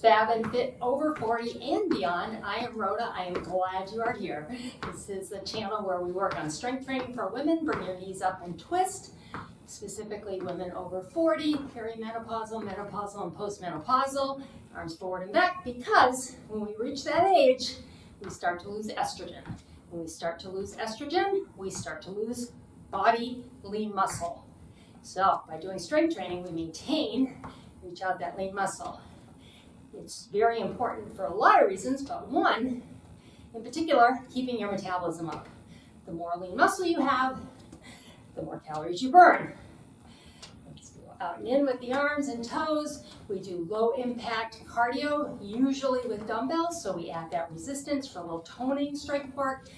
Fab and Fit over 40 and beyond. I am Rhoda. I am glad you are here. This is the channel where we work on strength training for women. Bring your knees up and twist. Specifically women over 40, peri-menopausal, menopausal, and post-menopausal. Arms forward and back, because when we reach that age, we start to lose estrogen. When we start to lose estrogen, we start to lose body lean muscle. So by doing strength training, we reach out that lean muscle. It's very important for a lot of reasons, but one, in particular, keeping your metabolism up. The more lean muscle you have, the more calories you burn. Let's go out and in with the arms and toes. We do low impact cardio, usually with dumbbells, so we add that resistance for a little toning strength work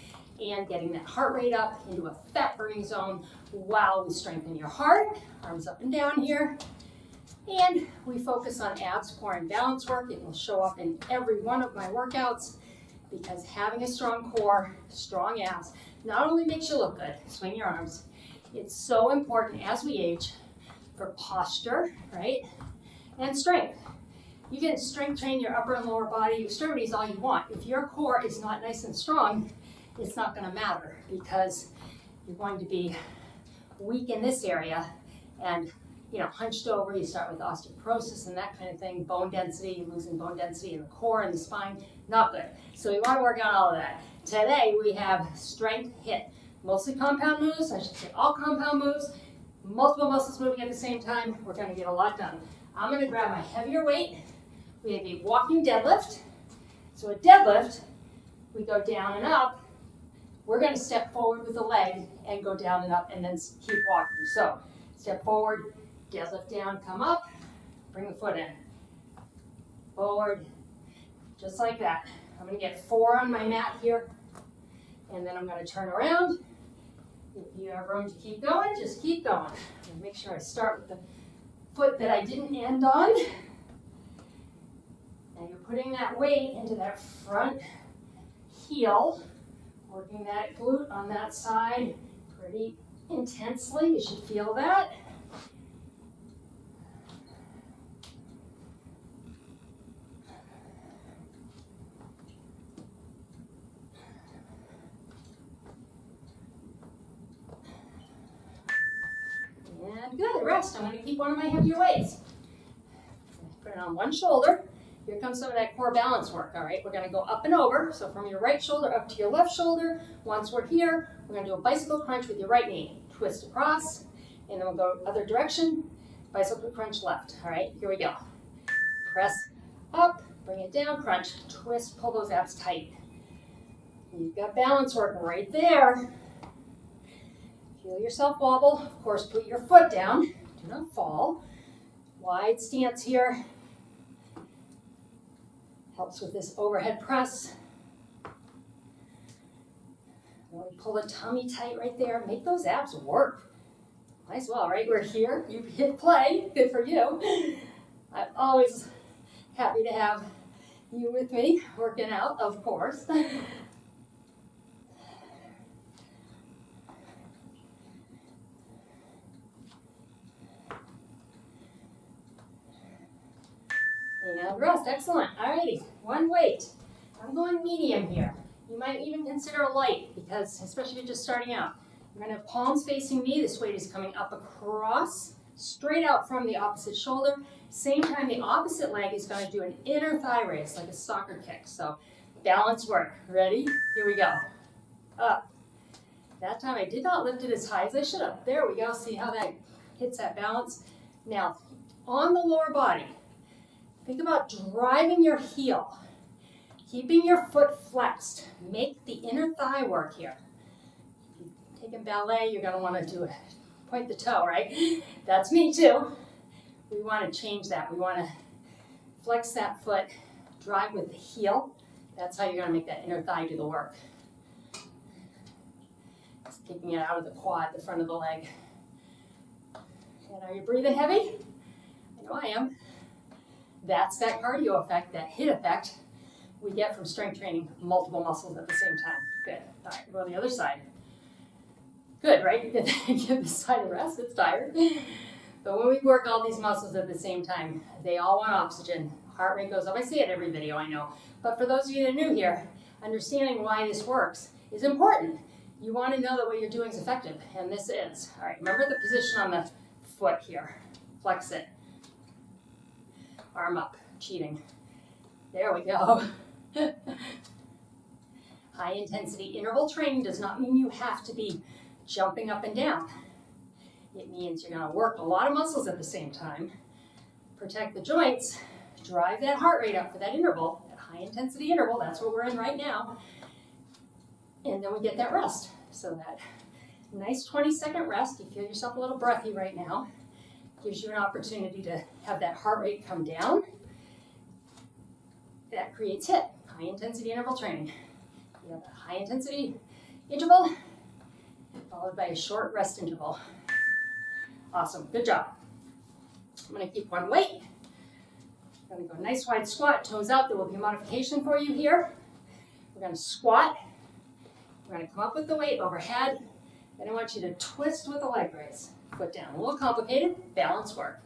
and getting that heart rate up into a fat burning zone while we strengthen your heart. Arms up and down here. And we focus on abs, core, and balance work. It will show up in every one of my workouts because having a strong core, strong abs, not only makes you look good, swing your arms, it's so important as we age for posture, right? And strength. You can strength train your upper and lower body extremities all you want. If your core is not nice and strong, it's not going to matter because you're going to be weak in this area and hunched over. You start with osteoporosis and that kind of thing, bone density, you're losing bone density in the core and the spine, not good. So we want to work on all of that. Today we have strength HIIT, mostly compound moves, I should say all compound moves, multiple muscles moving at the same time. We're going to get a lot done. I'm going to grab my heavier weight. We have a walking deadlift. So a deadlift, we go down and up. We're going to step forward with the leg and go down and up and then keep walking. So step forward, deadlift down, come up, bring the foot in. Forward, just like that. I'm going to get 4 on my mat here, and then I'm going to turn around. If you have room to keep going, just keep going. And make sure I start with the foot that I didn't end on. Now you're putting that weight into that front heel, working that glute on that side pretty intensely. You should feel that. And good, rest. I'm going to keep one of my heavier weights. Put it on one shoulder. Here comes some of that core balance work, all right? We're going to go up and over. So from your right shoulder up to your left shoulder. Once we're here, we're going to do a bicycle crunch with your right knee. Twist across, and then we'll go other direction. Bicycle crunch left, all right? Here we go. Press up, bring it down, crunch, twist, pull those abs tight. You've got balance work right there. Feel yourself wobble. Of course, put your foot down. Do not fall. Wide stance here. Helps with this overhead press. Really pull the tummy tight right there. Make those abs work. Might as well, right? We're here. You hit play. Good for you. I'm always happy to have you with me working out, of course. And rest, excellent. Alrighty, one weight. I'm going medium here. You might even consider a light because, especially if you're just starting out, you're going to have palms facing me. This weight is coming up across, straight out from the opposite shoulder. Same time, the opposite leg is going to do an inner thigh raise, like a soccer kick. So balance work. Ready? Here we go. Up. That time I did not lift it as high as I should have. There we go. See how that hits that balance? Now, on the lower body, think about driving your heel, keeping your foot flexed. Make the inner thigh work here. If you're taking ballet, you're going to want to do it. Point the toe, right? That's me too. We want to change that. We want to flex that foot, drive with the heel. That's how you're going to make that inner thigh do the work. Just taking it out of the quad, the front of the leg. And are you breathing heavy? I know I am. That's that cardio effect, that HIIT effect we get from strength training multiple muscles at the same time. Good. All right, go on the other side. Good, right? Give this side a rest. It's tired. But when we work all these muscles at the same time, they all want oxygen. heart rate goes up. I say it every video, I know. But for those of you that are new here, understanding why this works is important. You want to know that what you're doing is effective, and this is. All right, remember the position on the foot here. Flex it. Arm up, cheating. There we go. High intensity interval training does not mean you have to be jumping up and down. It means you're going to work a lot of muscles at the same time, protect the joints, drive that heart rate up for that interval, that high intensity interval, that's what we're in right now, and then we get that rest. So that nice 20-second rest, you feel yourself a little breathy right now, gives you an opportunity to have that heart rate come down. That creates HIIT, high intensity interval training. You have a high intensity interval followed by a short rest interval. Awesome, good job. I'm gonna keep one weight. I'm gonna go nice wide squat, toes out. There will be a modification for you here. We're gonna squat. We're gonna come up with the weight overhead. Then I want you to twist with the leg raise. Foot down, a little complicated, balance work.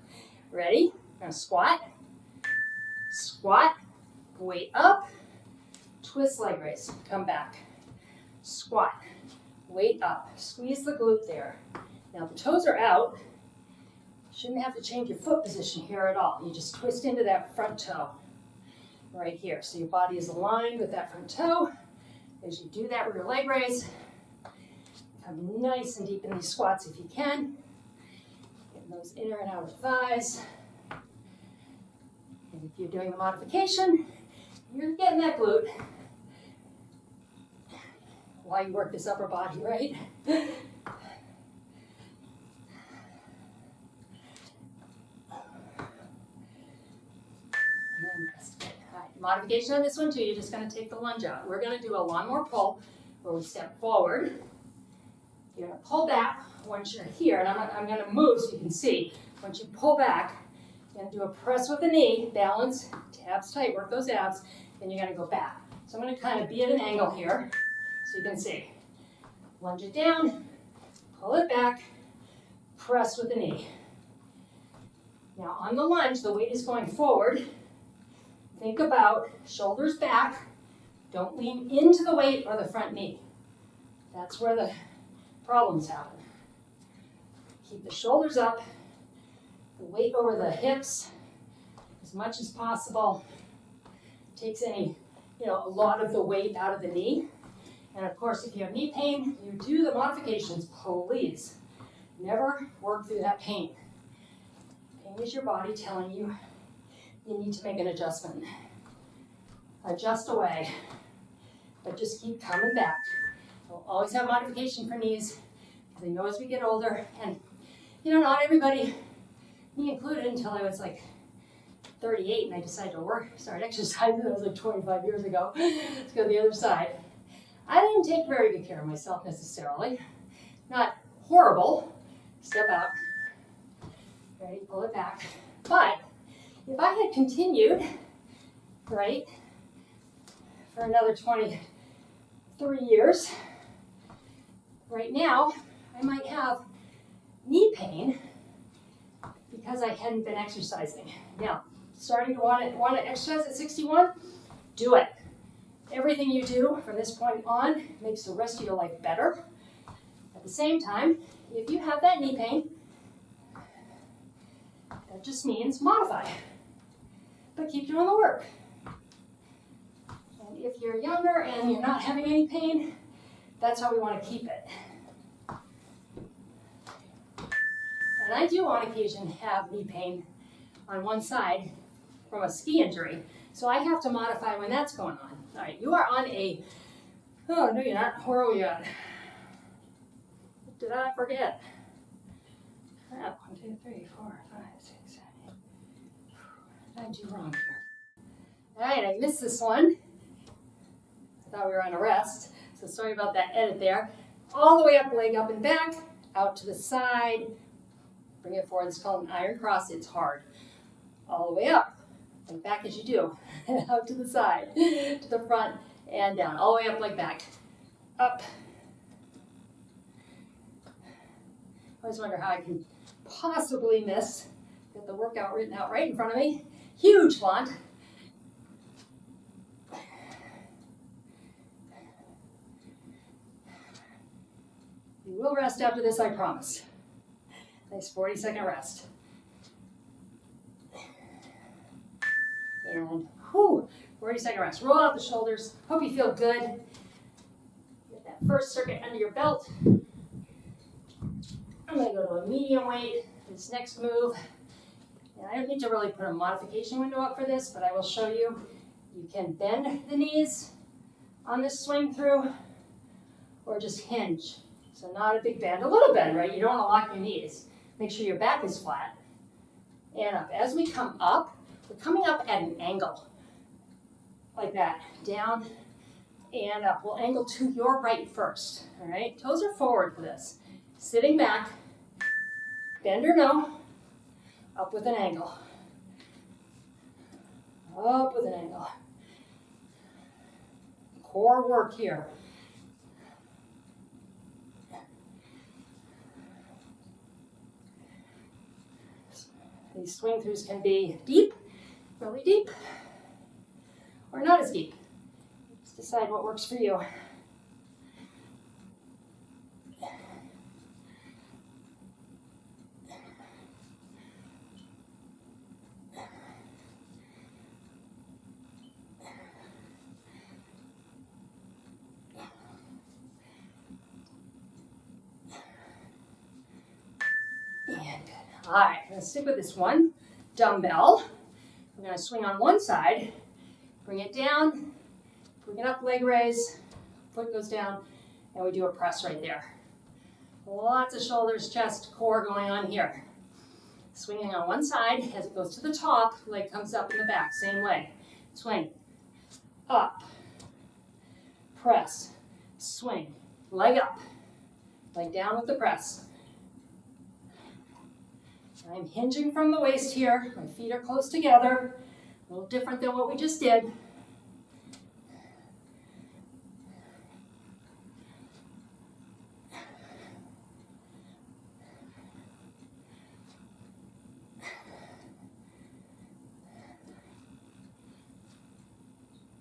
Ready? We're gonna squat, squat, weight up, twist leg raise, come back. Squat, weight up, squeeze the glute there. Now the toes are out. Shouldn't have to change your foot position here at all. You just twist into that front toe right here. So your body is aligned with that front toe. As you do that with your leg raise, come nice and deep in these squats if you can. Getting those inner and outer thighs. And if you're doing the modification, you're getting that glute while you work this upper body, right? Modification on this one too, you're just going to take the lunge out. We're going to do a lawnmower pull where we step forward. You're going to pull back once you're here, and I'm going to move so you can see. Once you pull back, you're going to do a press with the knee, balance, abs tight, work those abs, then you're going to go back. So I'm going to kind of be at an angle here so you can see. Lunge it down, pull it back, press with the knee. Now on the lunge, the weight is going forward. Think about shoulders back. Don't lean into the weight or the front knee. That's where the problems happen. Keep the shoulders up, the weight over the hips as much as possible. Takes a lot of the weight out of the knee. And of course, if you have knee pain, you do the modifications, please. Never work through that pain. Pain is your body telling you you need to make an adjustment. Adjust away, but just keep coming back. We'll always have modification for knees, because I know as we get older, and not everybody, me included, until I was like 38 and I decided to start exercising. That was like 25 years ago. Let's go to the other side. I didn't take very good care of myself necessarily. Not horrible. Step out. Ready, pull it back. But if I had continued, right, for another 23 years, right now, I might have knee pain because I hadn't been exercising. Now, starting to want to exercise at 61, do it. Everything you do from this point on makes the rest of your life better. At the same time, if you have that knee pain, that just means modify. But keep doing the work. And if you're younger and you're not having any pain, that's how we want to keep it. And I do on occasion have knee pain on one side from a ski injury. So I have to modify when that's going on. All right, you are on a, oh no you're not, where are we at? Did I forget? 1, 2, 3, 4, 5, 6, 7, 8. What did I do wrong here? All right, I missed this one. I thought we were on a rest, so sorry about that edit there. All the way up, leg up and back, out to the side. Bring it forward. It's called an iron cross. It's hard. All the way up, and back as you do. Out to the side, to the front, and down. All the way up, leg back. Up. I always wonder how I can possibly miss. Get the workout written out right in front of me. Huge font. You will rest after this, I promise. Nice 40-second rest. And 40-second rest. Roll out the shoulders. Hope you feel good. Get that first circuit under your belt. I'm going to go to a medium weight. This next move. And I don't need to really put a modification window up for this, but I will show you. You can bend the knees on this swing through or just hinge. So not a big bend, a little bend, right? You don't want to lock your knees. Make sure your back is flat. And up. As we come up, we're coming up at an angle. Like that. Down and up. We'll angle to your right first. All right? Toes are forward for this. Sitting back. Bend or no. Up with an angle. Up with an angle. Core work here. These swing throughs can be deep, really deep, or not as deep. Just decide what works for you. All right, I'm going to stick with this one dumbbell. We're going to swing on one side, bring it down, bring it up, leg raise, foot goes down, and we do a press right there. Lots of shoulders, chest, core going on here. Swinging on one side as it goes to the top, leg comes up in the back, same way. Swing, up, press, swing, leg up, leg down with the press. I'm hinging from the waist here. My feet are close together. A little different than what we just did.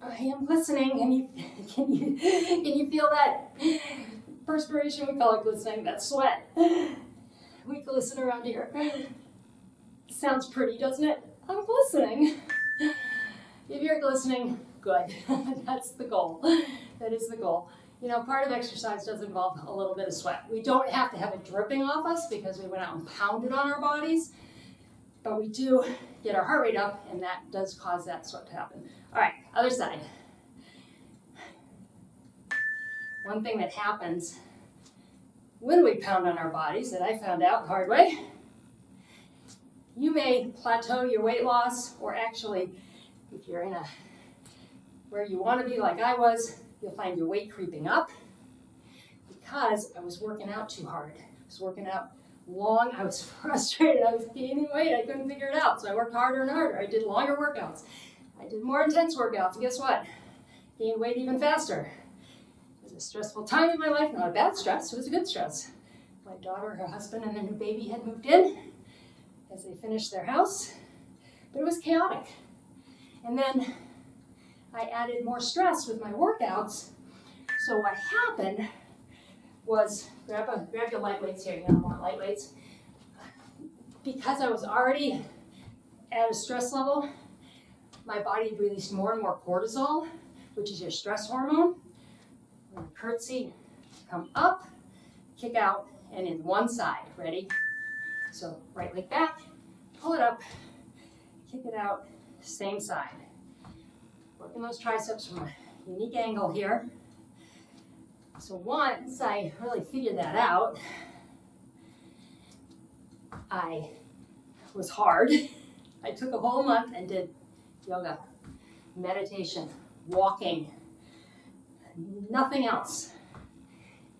I am listening, and can you feel that perspiration? We call it glistening, that sweat. We glisten around here. Sounds pretty, doesn't it? I'm glistening. If you're glistening, good. That's the goal. That is the goal. You know, part of exercise does involve a little bit of sweat. We don't have to have it dripping off us because we went out and pounded on our bodies, but we do get our heart rate up, and that does cause that sweat to happen. All right, other side. One thing that happens when we pound on our bodies that I found out the hard way, you may plateau your weight loss, or actually, if you're in where you want to be like I was, you'll find your weight creeping up because I was working out too hard. I was working out long, I was frustrated, I was gaining weight, I couldn't figure it out, so I worked harder and harder. I did longer workouts. I did more intense workouts, and guess what? Gained weight even faster. It was a stressful time in my life, not a bad stress, it was a good stress. My daughter, her husband, and their new baby had moved in as they finished their house, but it was chaotic. And then I added more stress with my workouts, so what happened was, grab your light weights here, you don't want light weights. Because I was already at a stress level, my body released more and more cortisol, which is your stress hormone. I'm gonna curtsy, come up, kick out, and in one side. Ready? So right leg back, pull it up, kick it out, same side. Working those triceps from a unique angle here. So once I really figured that out, I was hard. I took a whole month and did yoga, meditation, walking, nothing else.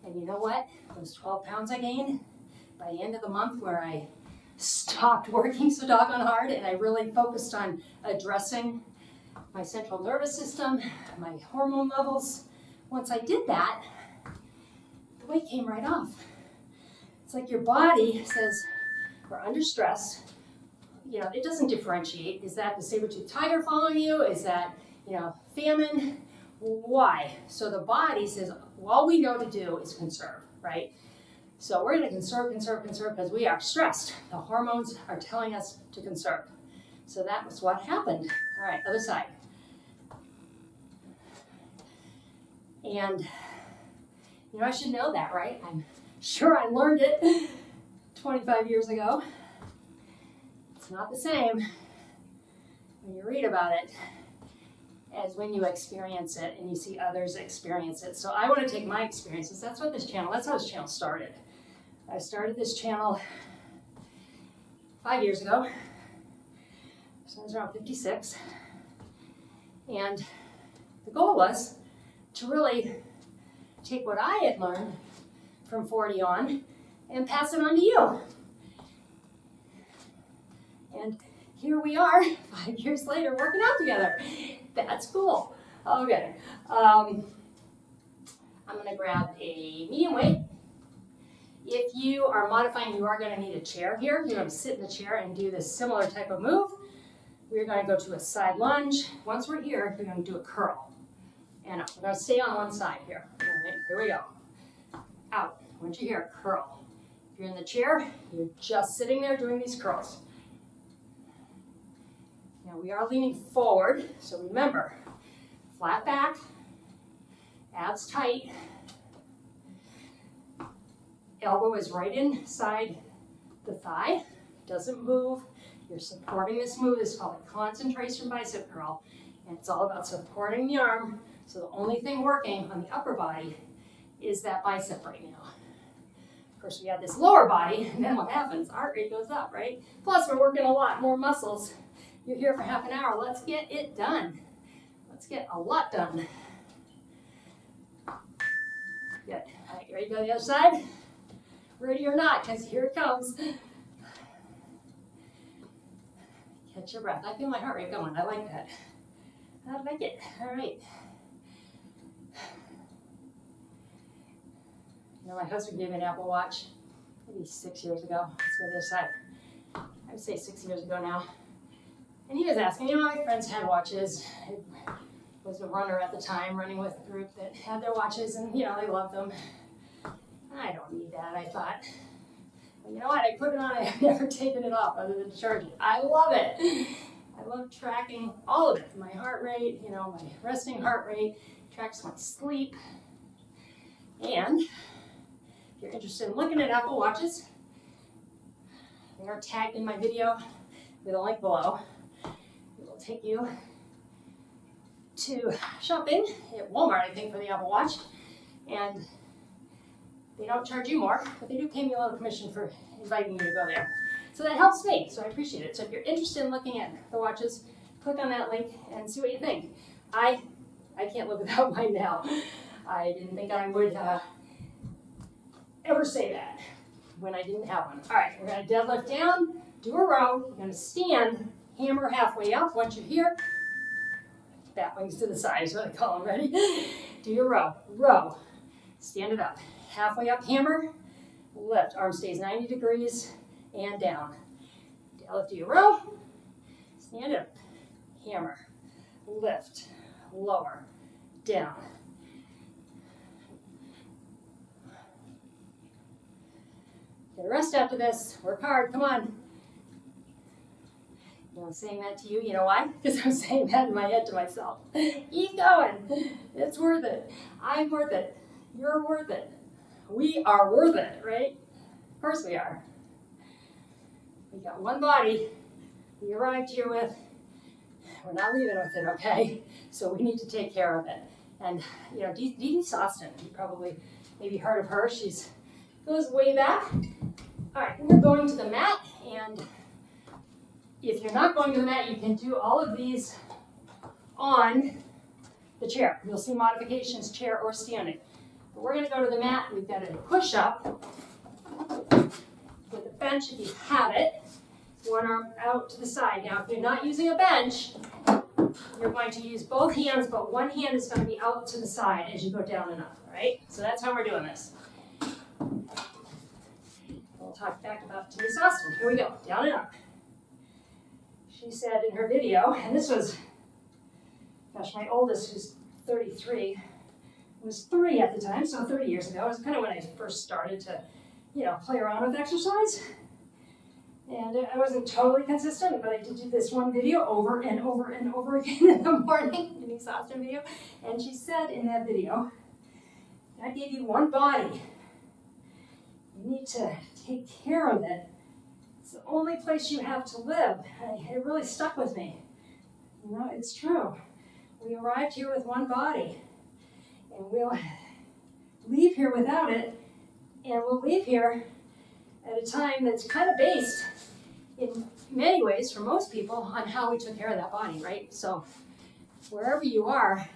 And you know what? Those 12 pounds I gained, by the end of the month where I stopped working so doggone hard and I really focused on addressing my central nervous system, my hormone levels, once I did that, the weight came right off. It's like your body says, we're under stress. You know, it doesn't differentiate. Is that the saber-toothed tiger following you? Is that, famine? Why? So the body says, all we know to do is conserve, right? So we're going to conserve because we are stressed. The hormones are telling us to conserve. So that was what happened. All right, other side. And, you know, I should know that, right? I'm sure I learned it 25 years ago. It's not the same when you read about it as when you experience it and you see others experience it. So I want to take my experiences. That's how this channel started. I started this channel 5 years ago. So I was around 56. And the goal was to really take what I had learned from 40 on and pass it on to you. And here we are 5 years later working out together. That's cool. Okay. I'm going to grab a medium weight. If you are modifying, you are going to need a chair here. You're going to sit in the chair and do this similar type of move. We're going to go to a side lunge. Once we're here, we're going to do a curl. And up. We're going to stay on one side here. All right, here we go. Out. Once you're here, curl. If you're in the chair, you're just sitting there doing these curls. Now we are leaning forward, so remember, flat back, abs tight, elbow is right inside the thigh, doesn't move. You're supporting this move. This is called a concentration bicep curl, and it's all about supporting the arm. So the only thing working on the upper body is that bicep right now. Of course, we have this lower body, and then what happens? Heart rate goes up, right? Plus, we're working a lot more muscles. You're here for half an hour. Let's get it done. Let's get a lot done. Good. All right, you ready to go to the other side? Ready or not, because here it comes. Catch your breath. I feel my heart rate going. I like that. I like it. All right. You know, my husband gave me an Apple Watch maybe 6 years ago. Let's go to the other side. I would say 6 years ago now. And he was asking, you know, my friends had watches. I was a runner at the time, running with a group that had their watches, and, you know, they loved them. I don't need that, I thought. But you know what? I put it on. I've never taken it off other than to charge it. I love it. I love tracking all of it. My heart rate, you know, my resting heart rate, tracks my sleep. And if you're interested in looking at Apple Watches, they are tagged in my video with a link below. It will take you to shopping at Walmart, I think, for the Apple Watch. And they don't charge you more, but they do pay me a little commission for inviting you to go there. So that helps me, so I appreciate it. So if you're interested in looking at the watches, click on that link and see what you think. I can't live without mine now. I didn't think I would ever say that when I didn't have one. All right, we're going to deadlift down, do a row. We're going to stand, hammer halfway up. Once you're here, bat wings to the side is what I call them. Ready? Do your row. Row. Stand it up. Halfway up, hammer, lift. Arm stays 90 degrees and down. Deadlift, do your row. Stand up. Hammer. Lift. Lower. Down. Get a rest after this. Work hard. Come on. You know, I'm saying that to you. You know why? Because I'm saying that in my head to myself. Keep going. It's worth it. I'm worth it. You're worth it. We are worth it, right? Of course we are. We got one body we arrived here with. We're not leaving with it, okay? So we need to take care of it. And, you know, Dee Dee Sostin, you probably maybe heard of her. She's goes way back. All right, we're going to the mat. And if you're not going to the mat, you can do all of these on the chair. You'll see modifications, chair or standing. But we're going to go to the mat. We've got a push-up with a bench if you have it. One arm out to the side. Now, if you're not using a bench, you're going to use both hands, but one hand is going to be out to the side as you go down and up, all right? So that's how we're doing this. We'll talk back about Dee Dee Sostin. Here we go, down and up. She said in her video, and this was, gosh, my oldest, who's 33, was 3 at the time, so 30 years ago. It was kind of when I first started to play around with exercise. And I wasn't totally consistent, but I did do this one video over and over and over again in the morning, an exhaustion video. And she said in that video, I gave you one body. You need to take care of it. It's the only place you have to live. It really stuck with me. It's true. We arrived here with one body, and we'll leave here without it, and we'll leave here at a time that's kind of based in many ways for most people on how we took care of that body, right? So wherever you are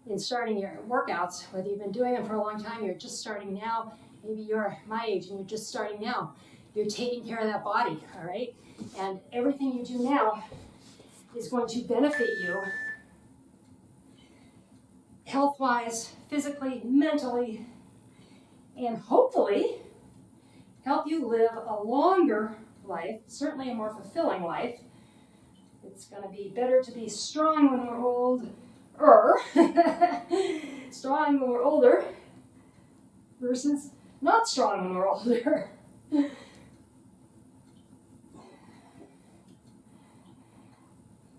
in starting your workouts, whether you've been doing them for a long time, you're just starting now, maybe you're my age and you're just starting now, you're taking care of that body, all right? And everything you do now is going to benefit you health-wise, physically, mentally, and hopefully help you live a longer life, certainly a more fulfilling life. It's going to be better to be strong when we're older, strong when we're older, versus not strong when we're older.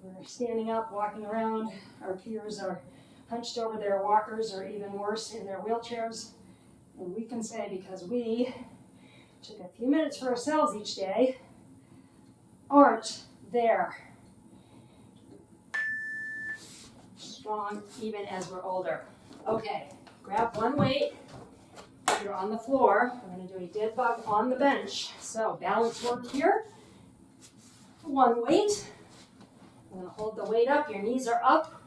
We're standing up, walking around, our peers are hunched over their walkers or even worse in their wheelchairs, and we can say because we took a few minutes for ourselves each day, aren't there. Strong even as we're older. Okay, grab one weight. If you're on the floor, we're going to do a dead bug on the bench. So balance work here. One weight. You're going to hold the weight up. Your knees are up.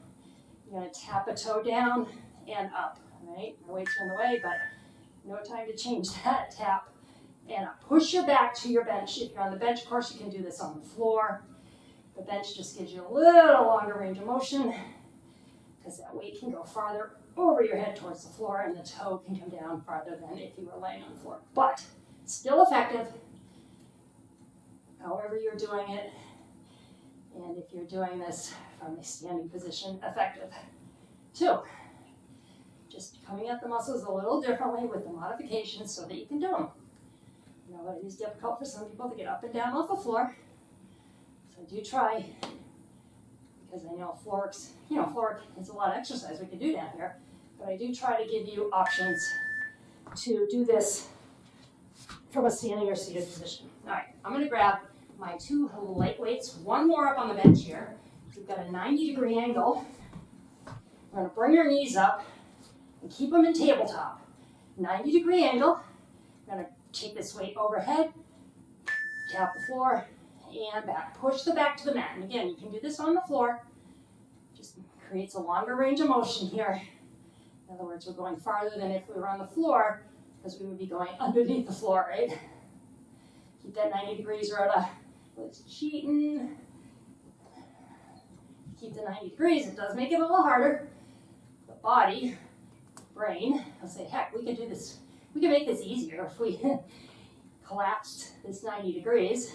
You're going to tap a toe down and up. All right, the weights are in the way, but no time to change that. Tap and up. Push your back to your bench. If you're on the bench, of course, you can do this on the floor. The bench just gives you a little longer range of motion because that weight can go farther over your head towards the floor and the toe can come down farther than if you were laying on the floor. But still effective, however you're doing it. And if you're doing this from a standing position, effective too. Just coming at the muscles a little differently with the modifications so that you can do them. It is difficult for some people to get up and down off the floor. So do try, because I know floor is a lot of exercise we can do down here, but I do try to give you options to do this from a standing or seated position. All right, I'm going to grab my two light weights, one more up on the bench here. We've got a 90-degree angle. We're going to bring your knees up and keep them in tabletop. 90-degree angle. I'm going to take this weight overhead, tap the floor, and back. Push the back to the mat. And again, you can do this on the floor. Just creates a longer range of motion here. In other words, we're going farther than if we were on the floor, because we would be going underneath the floor, right? Keep that 90 degrees, Rhoda. It's cheating. Keep the 90 degrees. It does make it a little harder. The body, brain, will say, heck, we can do this. We can make this easier if we collapsed this 90 degrees.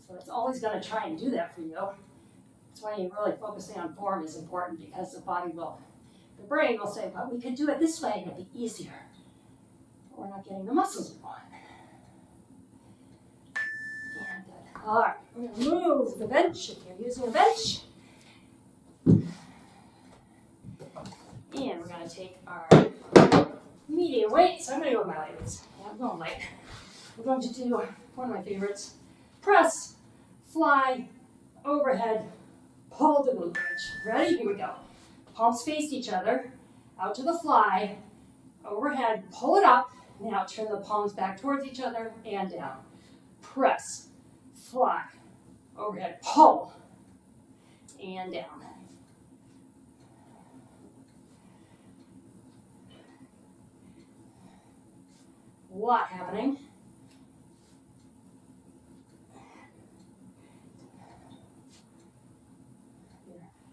So it's always going to try and do that for you. That's why you're really focusing on form is important, because the brain will say, well, we could do it this way and it'd be easier. But we're not getting the muscles we want. And good. All right, we're going to move the bench if you're using a bench. And we're going to take our medium weight. So I'm going to go with my light weights. Yeah, I'm going light. We're going to do one of my favorites. Press, fly, overhead, pull the glute bridge. Ready? Here we go. Palms face each other, out to the fly, overhead, pull it up. Now turn the palms back towards each other and down. Press, fly, overhead, pull, and down. A lot happening.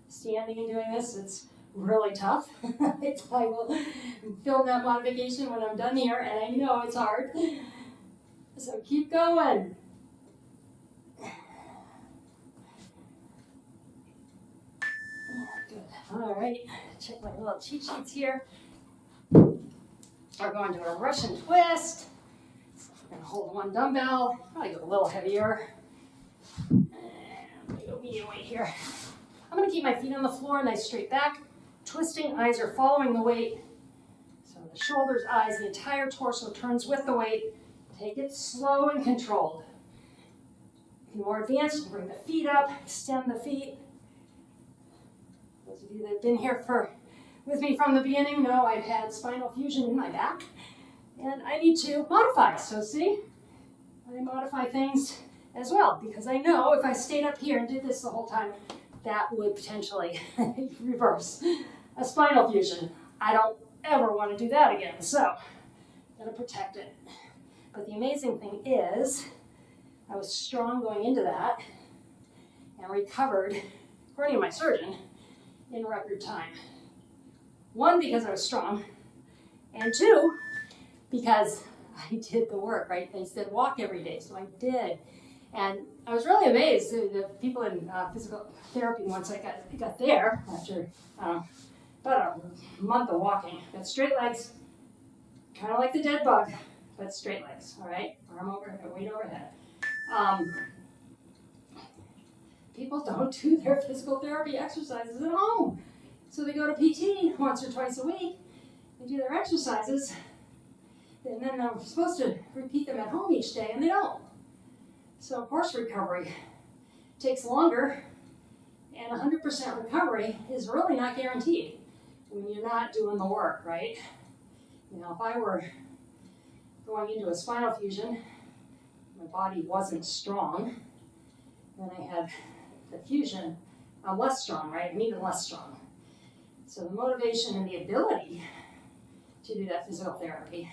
Standing and doing this, it's really tough. I will film that modification when I'm done here, and I know it's hard. So keep going. Good. All right, check my little cheat sheets here. We're going to a Russian twist. hold one dumbbell, probably go a little heavier. And I'm gonna go medium weight here. I'm gonna keep my feet on the floor, nice straight back. Twisting, eyes are following the weight. So the shoulders, eyes, the entire torso turns with the weight. Take it slow and controlled. If you're more advanced, bring the feet up, extend the feet. Those of you that have been here with me from the beginning know I've had spinal fusion in my back, and I need to modify. So see, I modify things as well, because I know if I stayed up here and did this the whole time, that would potentially reverse a spinal fusion. I don't ever want to do that again, so I'm gonna protect it. But the amazing thing is, I was strong going into that and recovered, according to my surgeon, in record time. One, because I was strong, and two, because I did the work, right? They said walk every day, so I did. And I was really amazed. The people in physical therapy, once I got there, after about a month of walking, got straight legs, kind of like the dead bug, but straight legs, all right? Arm over, weight overhead. People don't do their physical therapy exercises at home. So they go to PT once or twice a week, they do their exercises, and then they're supposed to repeat them at home each day, and they don't. So horse recovery takes longer, and 100% recovery is really not guaranteed when you're not doing the work, right? You know, if I were going into a spinal fusion, my body wasn't strong, then I had the fusion, I'm less strong, right? I'm even less strong. So the motivation and the ability to do that physical therapy,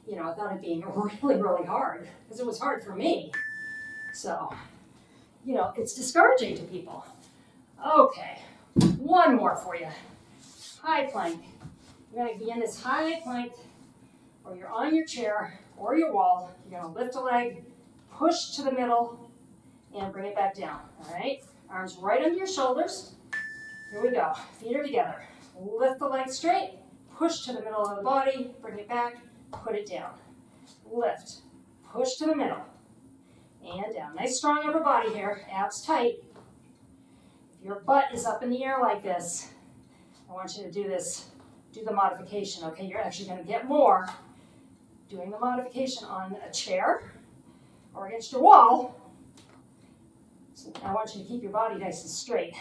you know, without it being really, really hard, because it was hard for me. So, you know, it's discouraging to people. Okay, one more for you. High plank. You're gonna be in this high plank, or you're on your chair or your wall. You're gonna lift a leg, push to the middle, and bring it back down, all right? Arms right under your shoulders. Here we go, feet are together. Lift the leg straight, push to the middle of the body, bring it back, put it down. Lift, push to the middle, and down. Nice strong upper body here, abs tight. If your butt is up in the air like this, I want you to do this, do the modification, okay? You're actually gonna get more doing the modification on a chair or against your wall. So I want you to keep your body nice and straight.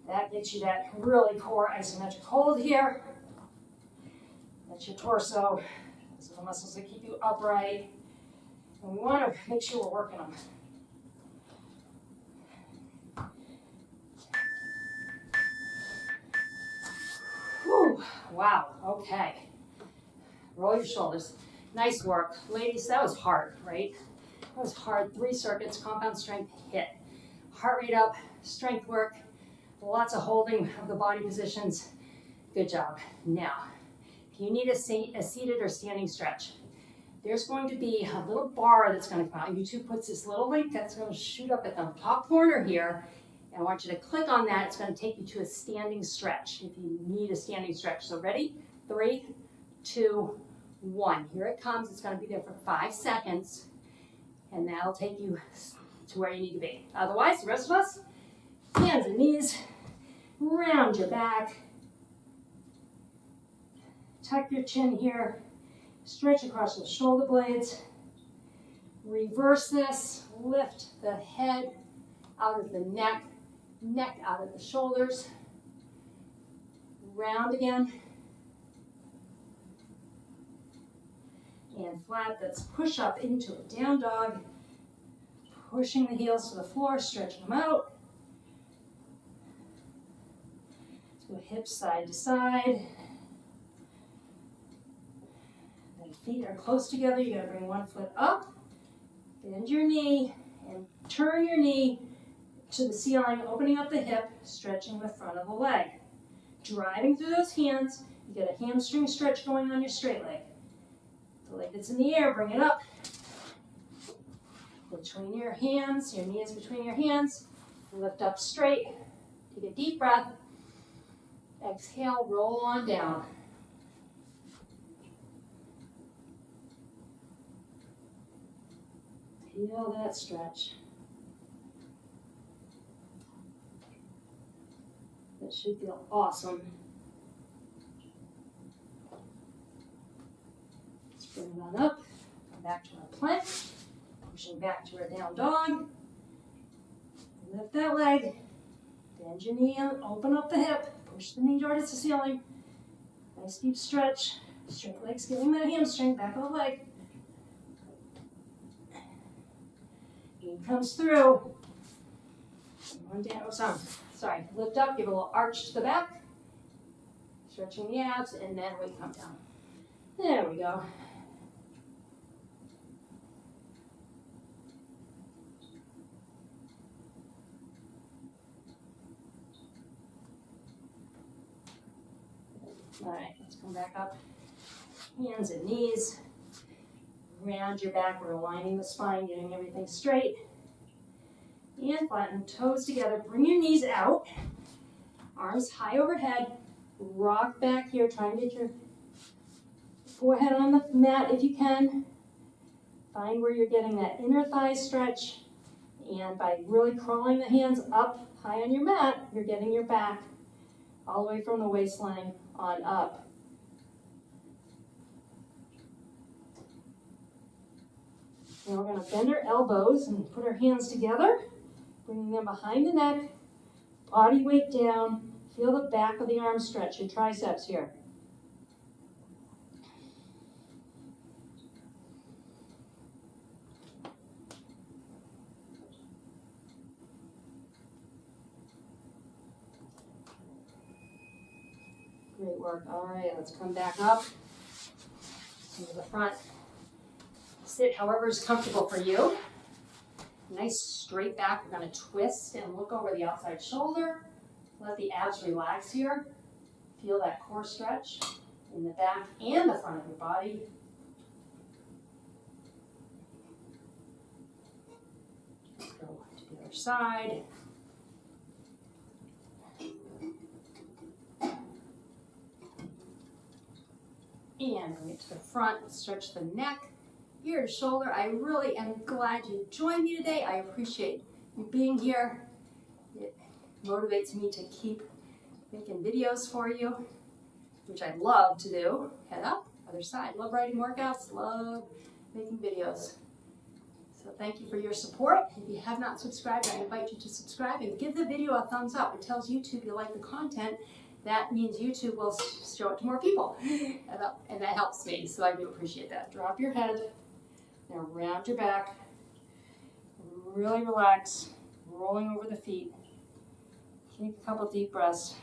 That gets you that really core isometric hold here. That's your torso. Those are the muscles that keep you upright. And we want to make sure we're working them. Whew. Wow, okay. Roll your shoulders. Nice work. Ladies, that was hard, right? That was hard. 3 circuits, compound strength, HIIT. Heart rate up, strength work, lots of holding of the body positions. Good job. Now, if you need a seated or standing stretch, there's going to be a little bar that's going to come out. YouTube puts this little link that's going to shoot up at the top corner here. And I want you to click on that. It's going to take you to a standing stretch if you need a standing stretch. So ready? 3, 2, 1. Here it comes. It's going to be there for 5 seconds. And that'll take you to where you need to be. Otherwise, the rest of us, hands and knees, round your back. Tuck your chin here. Stretch across the shoulder blades. Reverse this. Lift the head out of the neck, neck out of the shoulders. Round again. And flat. Let's push up into a down dog. Pushing the heels to the floor, stretching them out. Let's go hips side to side. Then feet are close together. You gotta bring one foot up, bend your knee, and turn your knee to the ceiling, opening up the hip, stretching the front of the leg. Driving through those hands, you get a hamstring stretch going on your straight leg. The leg that's in the air, bring it up. Between your hands, your knees between your hands, lift up straight, take a deep breath, exhale, roll on down. Feel that stretch. That should feel awesome. Let's bring it on up. Come back to our plank. Pushing back to our down dog. Lift that leg. Bend your knee out. Open up the hip. Push the knee towards the ceiling. Nice deep stretch. Straight legs, giving that hamstring. Back of the leg. Knee comes through. One down. Oh, sorry. Lift up. Give a little arch to the back. Stretching the abs, and then we come down. There we go. All right, let's come back up. Hands and knees. Round your back. We're aligning the spine, getting everything straight. And flatten toes together. Bring your knees out. Arms high overhead. Rock back here. Try and get your forehead on the mat if you can. Find where you're getting that inner thigh stretch. And by really crawling the hands up high on your mat, you're getting your back all the way from the waistline on up. Now we're going to bend our elbows and put our hands together, bringing them behind the neck, body weight down. Feel the back of the arm stretch, your triceps here. Great work. All right, let's come back up into the front. Sit however is comfortable for you. Nice straight back. We're going to twist and look over the outside shoulder. Let the abs relax here. Feel that core stretch in the back and the front of your body. Go to the other side. And bring it to the front. Stretch the neck, ear to shoulder. I really am glad you joined me today. I appreciate you being here. It motivates me to keep making videos for you, which I love to do. Head up, other side. Love writing workouts, love making videos. So thank you for your support. If you have not subscribed, I invite you to subscribe and give the video a thumbs up. It tells YouTube you like the content. That means YouTube will show it to more people. And that helps me, so I do appreciate that. Drop your head. Now round your back. Really relax. Rolling over the feet. Take a couple deep breaths.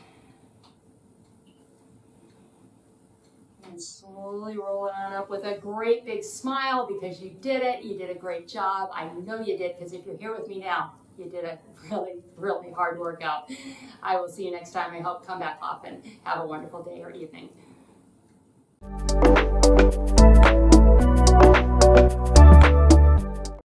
And slowly roll it on up with a great big smile because you did it. You did a great job. I know you did because if you're here with me now, you did a really, really hard workout. I will see you next time. I hope come back often. Have a wonderful day or evening.